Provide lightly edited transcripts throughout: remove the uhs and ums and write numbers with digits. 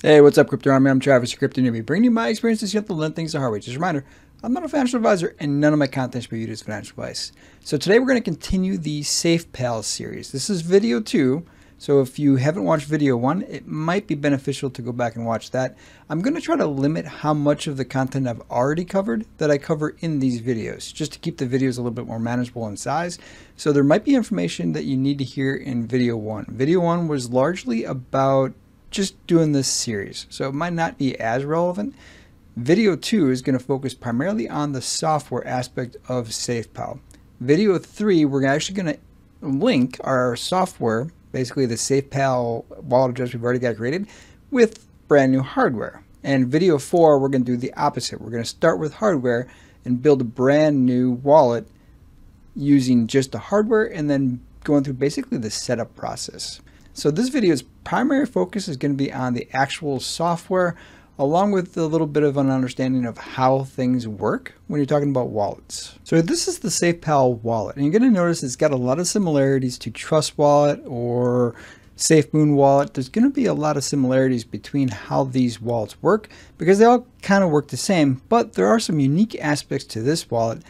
Hey, what's up, Crypto Army? I'm Travis, your Crypto Newbie, bringing you my experiences. You have to learn things the hard way. Just a reminder, I'm not a financial advisor, and none of my content should be used as financial advice. So today we're going to continue the Safepal series. This is video 2, so if you haven't watched video 1, it might be beneficial to go back and watch that. I'm going to try to limit how much of the content I've already covered that I cover in these videos, just to keep the videos a little bit more manageable in size. So there might be information that you need to hear in video 1. Video 1 was largely about just doing this series, so it might not be as relevant. Video 2 is going to focus primarily on the software aspect of Safepal. Video 3, we're actually going to link our software, basically the Safepal wallet address we've already got created, with brand new hardware. And video 4, we're going to do the opposite. We're going to start with hardware and build a brand new wallet using just the hardware and then going through basically the setup process. So this video's primary focus is going to be on the actual software, along with a little bit of an understanding of how things work when you're talking about wallets. So this is the Safepal wallet, and you're going to notice it's got a lot of similarities to Trust Wallet or Safemoon Wallet. There's going to be a lot of similarities between how these wallets work because they all kind of work the same, but there are some unique aspects to this wallet,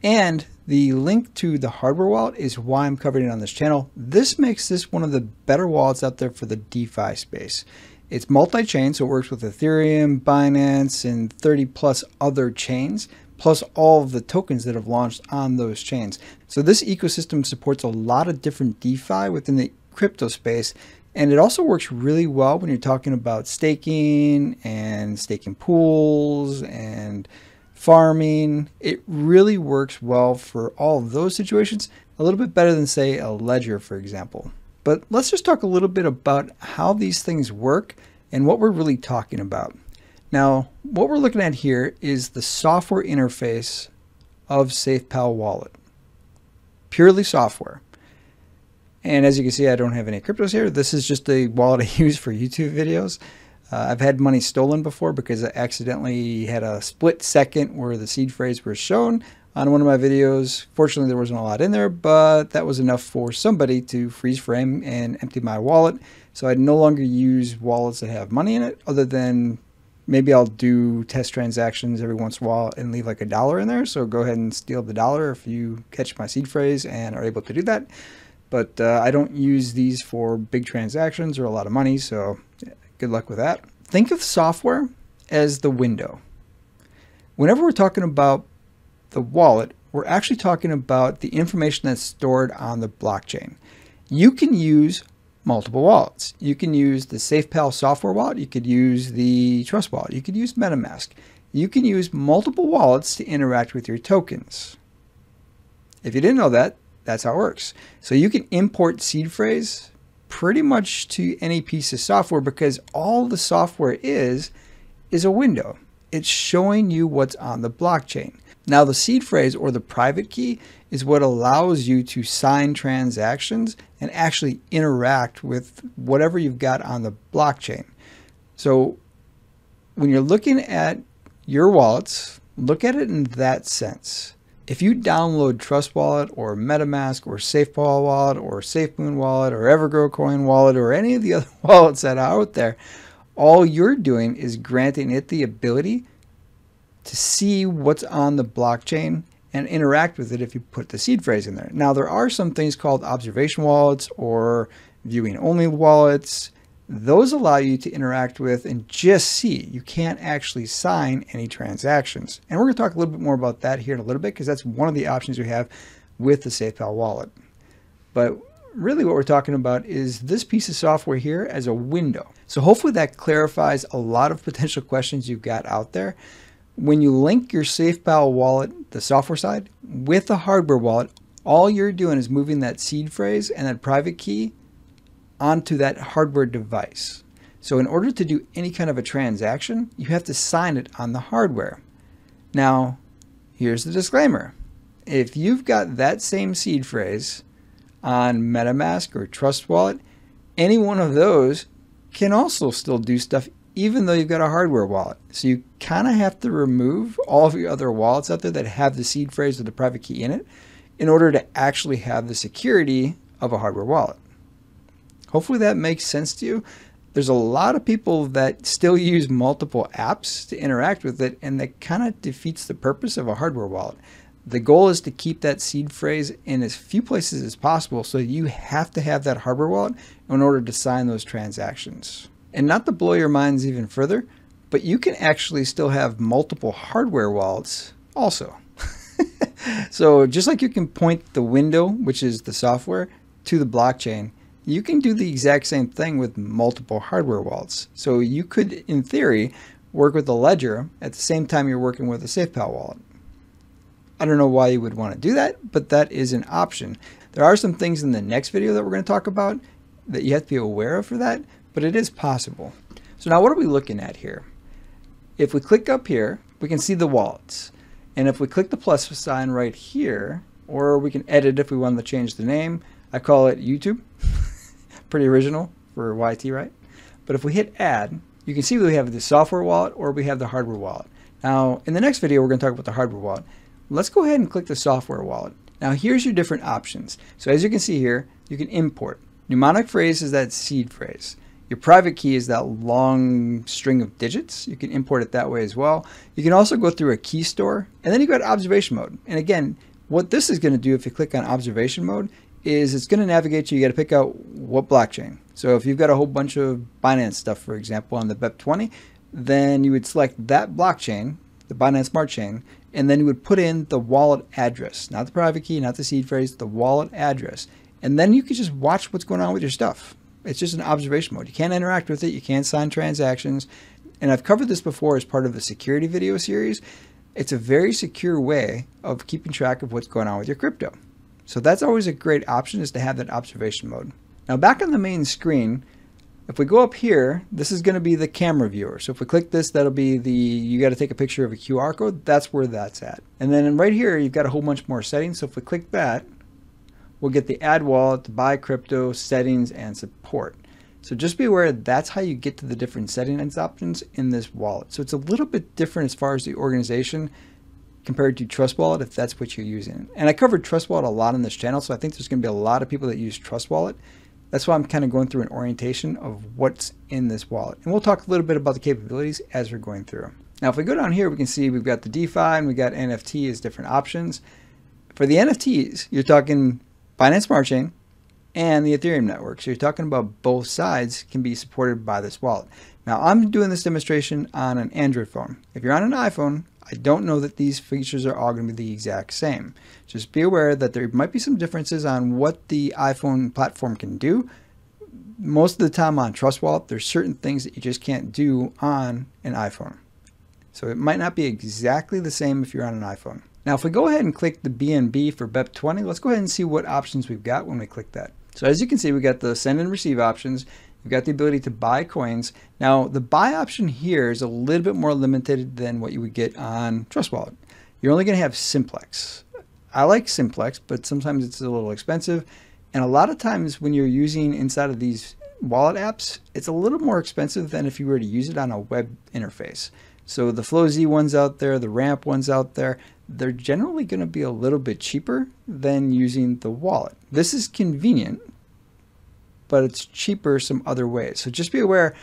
and the link to the hardware wallet is why I'm covering it on this channel. This makes this one of the better wallets out there for the DeFi space. It's multi-chain, so it works with Ethereum, Binance, and 30 plus other chains, plus all of the tokens that have launched on those chains. So this ecosystem supports a lot of different DeFi within the crypto space, and it also works really well when you're talking about staking and staking pools and farming. It really works well for all of those situations, a little bit better than, say, a ledger, for example. But let's just talk a little bit about how these things work and what we're really talking about. Now, what we're looking at here is the software interface of Safepal Wallet. Purely software. And as you can see, I don't have any cryptos here. This is just a wallet I use for YouTube videos. I've had money stolen before because I accidentally had a split second where the seed phrase was shown on one of my videos. Fortunately, there wasn't a lot in there, but that was enough for somebody to freeze frame and empty my wallet. So I no longer use wallets that have money in it, other than maybe I'll do test transactions every once in a while and leave like $1 in there. So go ahead and steal the $1 if you catch my seed phrase and are able to do that. But I don't use these for big transactions or a lot of money, so good luck with that. Think of software as the window. Whenever we're talking about the wallet, we're actually talking about the information that's stored on the blockchain. You can use multiple wallets. You can use the Safepal software wallet. You could use the Trust Wallet. You could use MetaMask. You can use multiple wallets to interact with your tokens. If you didn't know that, that's how it works. So you can import seed phrase pretty much to any piece of software because all the software is a window. It's showing you what's on the blockchain. Now the seed phrase or the private key is what allows you to sign transactions and actually interact with whatever you've got on the blockchain. So when you're looking at your wallets, look at it in that sense. If you download Trust Wallet or MetaMask or Safepal Wallet or Safemoon Wallet or Evergrow Coin Wallet or any of the other wallets that are out there, all you're doing is granting it the ability to see what's on the blockchain and interact with it if you put the seed phrase in there. Now, there are some things called observation wallets or viewing only wallets. Those allow you to interact with and just see. You can't actually sign any transactions. And we're going to talk a little bit more about that here in a little bit because that's one of the options we have with the Safepal wallet. But really what we're talking about is this piece of software here as a window. So hopefully that clarifies a lot of potential questions you've got out there. When you link your Safepal wallet, the software side, with the hardware wallet, all you're doing is moving that seed phrase and that private key onto that hardware device. So in order to do any kind of a transaction, you have to sign it on the hardware. Now, here's the disclaimer. If you've got that same seed phrase on MetaMask or Trust Wallet, any one of those can also still do stuff even though you've got a hardware wallet. So you kind of have to remove all of your other wallets out there that have the seed phrase or the private key in it in order to actually have the security of a hardware wallet. Hopefully that makes sense to you. there's a lot of people that still use multiple apps to interact with it, and that kind of defeats the purpose of a hardware wallet. The goal is to keep that seed phrase in as few places as possible, so you have to have that hardware wallet in order to sign those transactions. And not to blow your minds even further, but you can actually still have multiple hardware wallets also. So just like you can point the window, which is the software, to the blockchain, you can do the exact same thing with multiple hardware wallets. So you could, in theory, work with a ledger at the same time you're working with a Safepal wallet. I don't know why you would want to do that, but that is an option. There are some things in the next video that we're going to talk about that you have to be aware of for that, but it is possible. So now what are we looking at here? If we click up here, we can see the wallets. And if we click the plus sign right here, or we can edit if we wanted to change the name. I call it YouTube. Pretty original for YT, right? But if we hit add, you can see we have the software wallet or we have the hardware wallet. Now, in the next video, we're going to talk about the hardware wallet. Let's go ahead and click the software wallet. Now, here's your different options. So as you can see here, you can import. Mnemonic phrase is that seed phrase. Your private key is that long string of digits. You can import it that way as well. You can also go through a key store, and then you go to observation mode. And again, what this is going to do if you click on observation mode is it's going to navigate you. You got to pick out what blockchain. So if you've got a whole bunch of Binance stuff, for example, on the BEP20, then you would select that blockchain, the Binance Smart Chain, and then you would put in the wallet address, not the private key, not the seed phrase, the wallet address. And then you can just watch what's going on with your stuff. It's just an observation mode. You can't interact with it. You can't sign transactions. And I've covered this before as part of the security video series. It's a very secure way of keeping track of what's going on with your crypto. So that's always a great option, is to have that observation mode. Now back on the main screen, if we go up here, this is going to be the camera viewer. So if we click this, that'll be the, you got to take a picture of a QR code. That's where that's at. And then right here, you've got a whole bunch more settings. So if we click that, we'll get the add wallet, the buy crypto, settings, and support. So just be aware that's how you get to the different settings options in this wallet. So it's a little bit different as far as the organization compared to Trust Wallet, if that's what you're using. And I covered Trust Wallet a lot on this channel, so I think there's going to be a lot of people that use Trust Wallet. That's why I'm kind of going through an orientation of what's in this wallet. And we'll talk a little bit about the capabilities as we're going through. Now, if we go down here, we can see we've got the DeFi and we got NFT as different options. For the NFTs, you're talking Binance Smart Chain and the Ethereum network. So you're talking about both sides can be supported by this wallet. Now, I'm doing this demonstration on an Android phone. If you're on an iPhone, I don't know that these features are all going to be the exact same. Just be aware that there might be some differences on what the iPhone platform can do. Most of the time on Trust Wallet, there's certain things that you just can't do on an iPhone. So it might not be exactly the same if you're on an iPhone. Now, if we go ahead and click the BNB for BEP20, let's go ahead and see what options we've got when we click that. So as you can see, we got the send and receive options. We've got the ability to buy coins. Now, the buy option here is a little bit more limited than what you would get on Trust Wallet. You're only going to have Simplex. I like Simplex, but sometimes it's a little expensive. And a lot of times when you're using inside of these wallet apps, it's a little more expensive than if you were to use it on a web interface. So the FlowZ ones out there, the Ramp ones out there, they're generally going to be a little bit cheaper than using the wallet. This is convenient, but it's cheaper some other ways. So just be aware,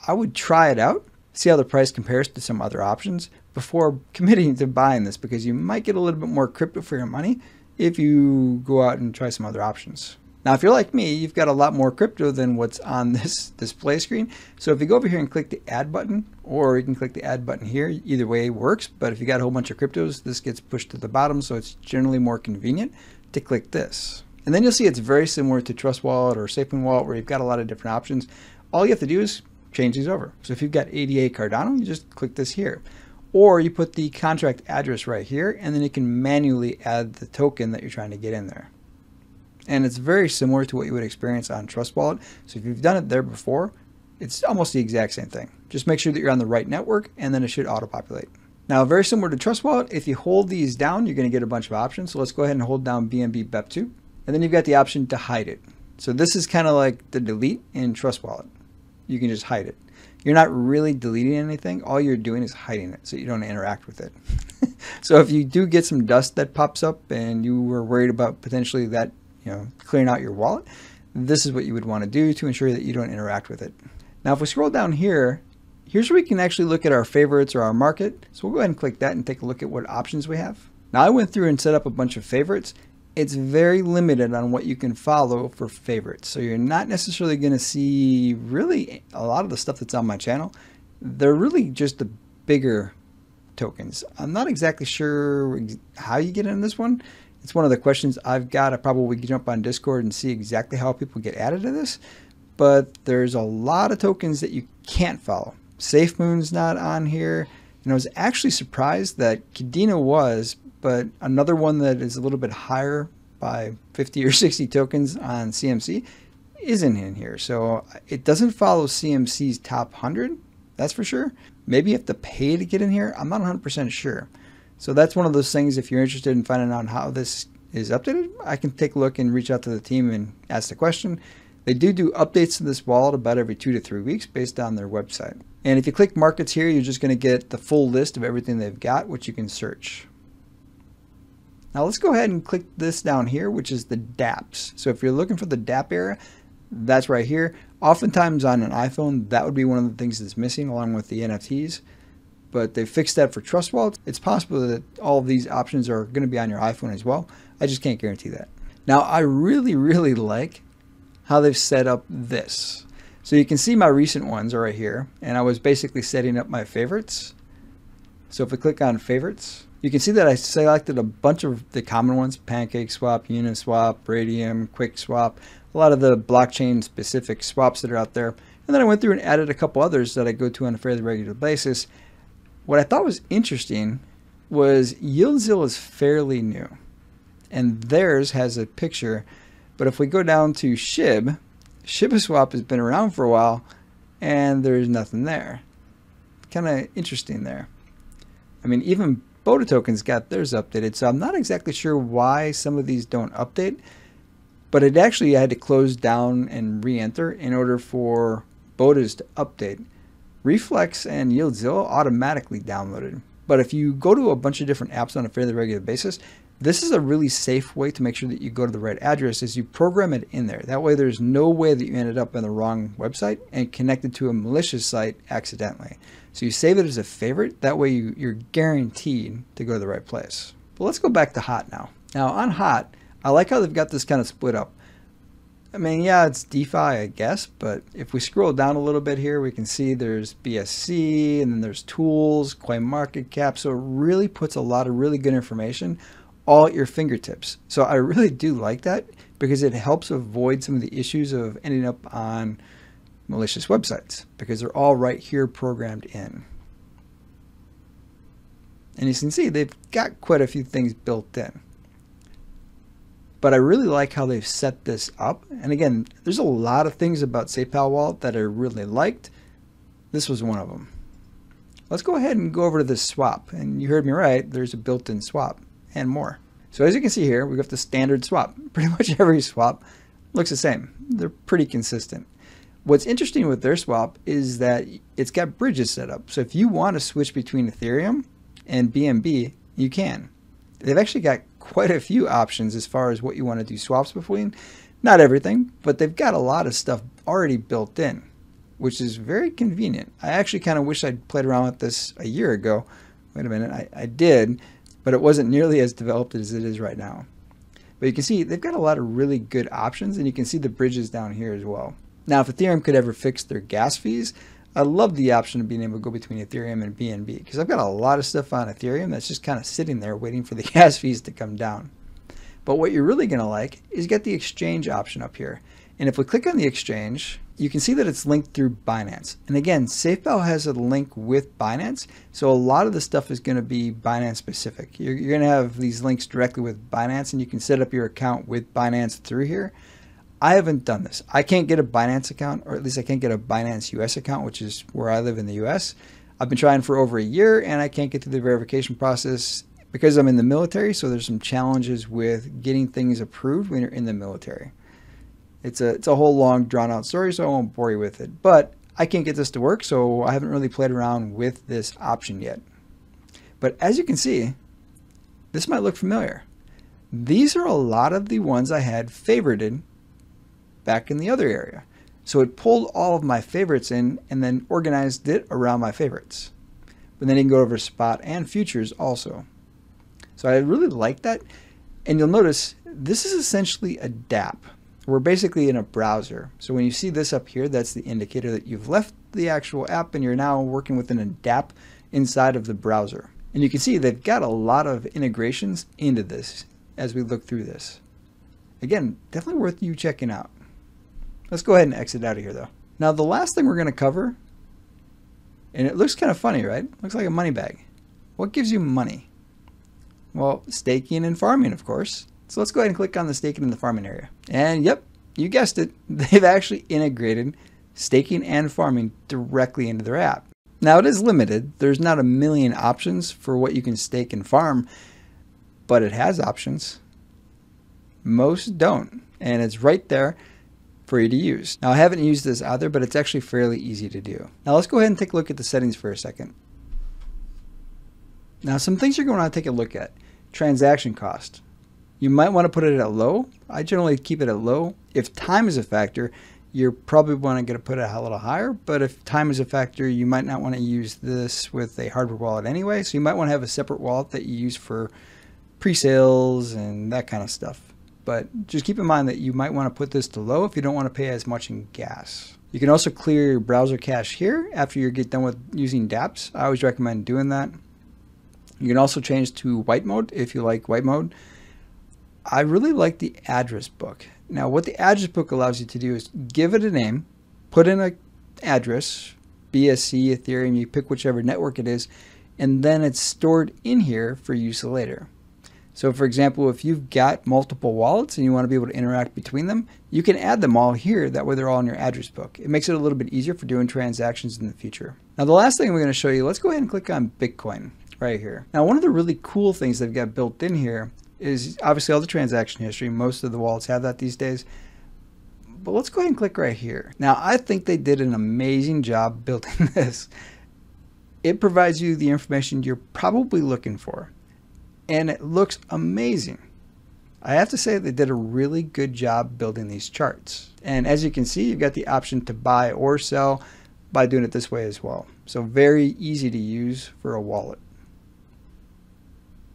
I would try it out, see how the price compares to some other options before committing to buying this, because you might get a little bit more crypto for your money if you go out and try some other options. Now, if you're like me, you've got a lot more crypto than what's on this display screen. So if you go over here and click the add button, or you can click the add button here, either way works. But if you got a whole bunch of cryptos, this gets pushed to the bottom. So it's generally more convenient to click this. And then you'll see it's very similar to Trust Wallet or Safemoon Wallet, where you've got a lot of different options. All you have to do is change these over. So if you've got ADA Cardano, you just click this here. Or you put the contract address right here, and then you can manually add the token that you're trying to get in there. And it's very similar to what you would experience on Trust Wallet. So if you've done it there before, it's almost the exact same thing. Just make sure that you're on the right network, and then it should auto-populate. Now, very similar to Trust Wallet, if you hold these down, you're going to get a bunch of options. So let's go ahead and hold down BNB BEP2. And then you've got the option to hide it. So this is kind of like the delete in Trust Wallet. You can just hide it. You're not really deleting anything. All you're doing is hiding it so you don't interact with it. So if you do get some dust that pops up and you were worried about potentially that, clearing out your wallet, this is what you would want to do to ensure that you don't interact with it. Now if we scroll down here, here's where we can actually look at our favorites or our market. So we'll go ahead and click that and take a look at what options we have. Now I went through and set up a bunch of favorites. It's very limited on what you can follow for favorites. So you're not necessarily going to see really a lot of the stuff that's on my channel. They're really just the bigger tokens. I'm not exactly sure how you get in this one. It's one of the questions I've got. I probably could jump on Discord and see exactly how people get added to this. But there's a lot of tokens that you can't follow. Safemoon's not on here. And I was actually surprised that Kadena was, but another one that is a little bit higher by 50 or 60 tokens on CMC isn't in here. So it doesn't follow CMC's top 100, that's for sure. Maybe you have to pay to get in here. I'm not 100% sure. So that's one of those things, if you're interested in finding out how this is updated, I can take a look and reach out to the team and ask the question. They do updates to this wallet about every 2 to 3 weeks based on their website. And if you click markets here, you're just going to get the full list of everything they've got, which you can search. Now let's go ahead and click this down here, which is the dApps. So if you're looking for the dApp area, that's right here. Oftentimes on an iPhone, that would be one of the things that's missing along with the NFTs. But they fixed that for Trust Wallets. It's possible that all of these options are going to be on your iPhone as well. I just can't guarantee that. Now I really like how they've set up this. So you can see my recent ones are right here. And I was basically setting up my favorites. So if we click on favorites, you can see that I selected a bunch of the common ones: PancakeSwap, Uniswap, Radium, QuickSwap, a lot of the blockchain specific swaps that are out there. And then I went through and added a couple others that I go to on a fairly regular basis. What I thought was interesting was YieldZilla is fairly new, and theirs has a picture. But if we go down to ShibaSwap has been around for a while, and there's nothing there. Kind of interesting there. I mean, even Boda Tokens got theirs updated, so I'm not exactly sure why some of these don't update. But it actually had to close down and re-enter in order for Bodas to update. Reflex and YieldZilla automatically downloaded. But if you go to a bunch of different apps on a fairly regular basis, this is a really safe way to make sure that you go to the right address, is you program it in there. That way there's no way that you ended up on the wrong website and connected to a malicious site accidentally. So you save it as a favorite. That way you're guaranteed to go to the right place. But let's go back to Hot now. Now on Hot, I like how they've got this kind of split up. I mean, yeah, it's DeFi, I guess, but if we scroll down a little bit here, we can see there's BSC, and then there's tools, CoinMarketCap. So it really puts a lot of really good information all at your fingertips. So I really do like that, because it helps avoid some of the issues of ending up on malicious websites, because they're all right here programmed in. And you can see they've got quite a few things built in. But I really like how they've set this up. And again, there's a lot of things about Safepal Wallet that I really liked. This was one of them. Let's go ahead and go over to this swap. And you heard me right, there's a built-in swap and more. So as you can see here, we got the standard swap. Pretty much every swap looks the same. They're pretty consistent. What's interesting with their swap is that it's got bridges set up. So if you want to switch between Ethereum and BNB, you can. They've actually got quite a few options as far as what you want to do swaps between. Not everything, but they've got a lot of stuff already built in, which is very convenient. I actually kind of wish I'd played around with this a year ago. Wait a minute, I did, but it wasn't nearly as developed as it is right now. But you can see they've got a lot of really good options, and you can see the bridges down here as well. Now, if Ethereum could ever fix their gas fees, I love the option of being able to go between Ethereum and BNB, because I've got a lot of stuff on Ethereum that's just kind of sitting there waiting for the gas fees to come down. But what you're really going to like is get the exchange option up here. And if we click on the exchange, you can see that it's linked through Binance. And again, Safepal has a link with Binance, so a lot of the stuff is going to be Binance specific. You're going to have these links directly with Binance, and you can set up your account with Binance through here. I haven't done this. I can't get a Binance account, or at least I can't get a Binance US account, which is where I live in the US. I've been trying for over a year, and I can't get through the verification process because I'm in the military. So there's some challenges with getting things approved when you're in the military. It's a whole long drawn out story, so I won't bore you with it. But I can't get this to work, so I haven't really played around with this option yet. But as you can see, this might look familiar. These are a lot of the ones I had favorited back in the other area. So it pulled all of my favorites in and then organized it around my favorites. But then you can go over spot and futures also. So I really like that. And you'll notice this is essentially a dApp. We're basically in a browser. So when you see this up here, that's the indicator that you've left the actual app and you're now working within a dApp inside of the browser. And you can see they've got a lot of integrations into this as we look through this. Again, definitely worth you checking out. Let's go ahead and exit out of here though. Now the last thing we're going to cover, and it looks kind of funny, right? Looks like a money bag. What gives you money? Well, staking and farming, of course. So let's go ahead and click on the staking and the farming area. And yep, you guessed it. They've actually integrated staking and farming directly into their app. Now it is limited. There's not a million options for what you can stake and farm, but it has options. Most don't, and it's right there for you to use. Now I haven't used this either, but it's actually fairly easy to do. Now let's go ahead and take a look at the settings for a second. Now some things you're going to want to take a look at. Transaction cost. You might want to put it at low. I generally keep it at low. If time is a factor, you're probably going to put it a little higher, but if time is a factor, you might not want to use this with a hardware wallet anyway, so you might want to have a separate wallet that you use for pre-sales and that kind of stuff. But just keep in mind that you might want to put this to low if you don't want to pay as much in gas. You can also clear your browser cache here after you get done with using dApps. I always recommend doing that. You can also change to white mode if you like white mode. I really like the address book. Now what the address book allows you to do is give it a name, put in an address, BSC, Ethereum, you pick whichever network it is, and then it's stored in here for use later. So for example, if you've got multiple wallets and you want to be able to interact between them, you can add them all here. That way they're all in your address book. It makes it a little bit easier for doing transactions in the future. Now the last thing we're going to show you, let's go ahead and click on Bitcoin right here. Now one of the really cool things they've got built in here is obviously all the transaction history. Most of the wallets have that these days. But let's go ahead and click right here. Now I think they did an amazing job building this. It provides you the information you're probably looking for. And it looks amazing. I have to say they did a really good job building these charts. And as you can see, you've got the option to buy or sell by doing it this way as well. So very easy to use for a wallet.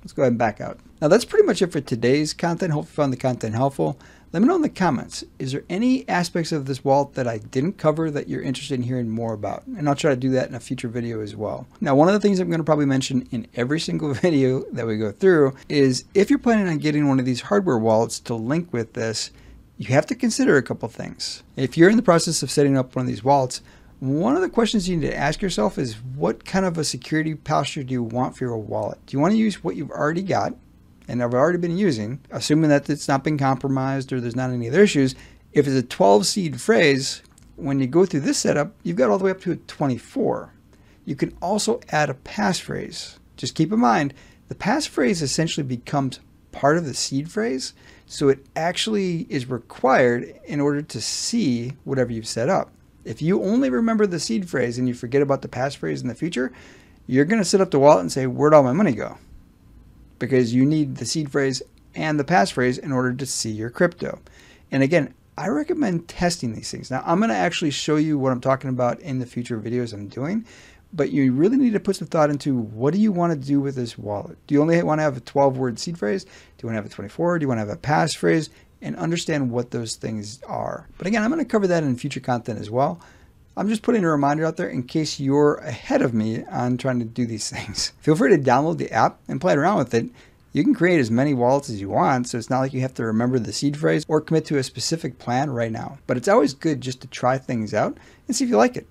Let's go ahead and back out. Now that's pretty much it for today's content. Hope you found the content helpful. Let me know in the comments, is there any aspects of this wallet that I didn't cover that you're interested in hearing more about? And I'll try to do that in a future video as well. Now, one of the things I'm going to probably mention in every single video that we go through is if you're planning on getting one of these hardware wallets to link with this, you have to consider a couple things. If you're in the process of setting up one of these wallets, one of the questions you need to ask yourself is what kind of a security posture do you want for your wallet? Do you want to use what you've already got and have already been using, assuming that it's not been compromised or there's not any other issues? If it's a 12 seed phrase, when you go through this setup, you've got all the way up to a 24. You can also add a passphrase. Just keep in mind, the passphrase essentially becomes part of the seed phrase, so it actually is required in order to see whatever you've set up. If you only remember the seed phrase and you forget about the passphrase in the future, you're going to set up the wallet and say, where'd all my money go? Because you need the seed phrase and the passphrase in order to see your crypto. And again, I recommend testing these things. Now, I'm going to actually show you what I'm talking about in the future videos I'm doing, but you really need to put some thought into what do you want to do with this wallet? Do you only want to have a 12-word seed phrase? Do you want to have a 24? Do you want to have a passphrase? And understand what those things are. But again, I'm going to cover that in future content as well. I'm just putting a reminder out there in case you're ahead of me on trying to do these things. Feel free to download the app and play around with it. You can create as many wallets as you want, so it's not like you have to remember the seed phrase or commit to a specific plan right now. But it's always good just to try things out and see if you like it.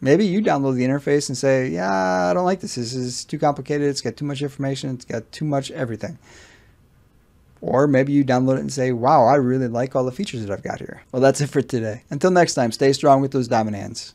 Maybe you download the interface and say, yeah, I don't like this. This is too complicated. It's got too much information. It's got too much everything. Or maybe you download it and say, wow, I really like all the features that I've got here. Well, that's it for today. Until next time, stay strong with those diamond hands.